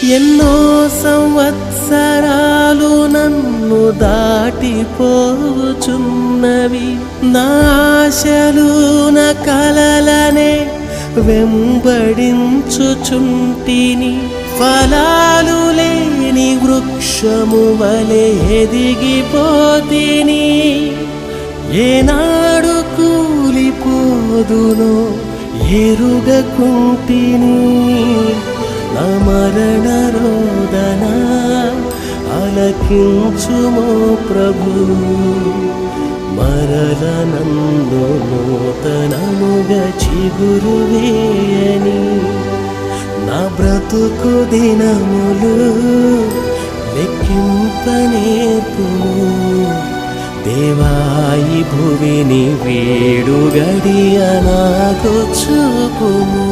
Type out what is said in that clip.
ఎన్నో సంవత్సరాలు నన్ను దాటిపోచున్నవి, నా ఆశలు నా కలలనే వెంబడించుచుంటిని. ఫలాలు లేని వృక్షము వలె ఎదిగిపోతిని, ఏనాడు కూలిపోదునో ఎరుగకుంటిని. నా మరణ రోదన ఆలకించుమో ప్రభు, మరల నన్ను నూతనముగా చిగురు వేయని. నా బ్రతుకు దినములు లెక్కింపనేర్పుము, దేవాయి భువిని వీడు గడియ నాకు చూపుము.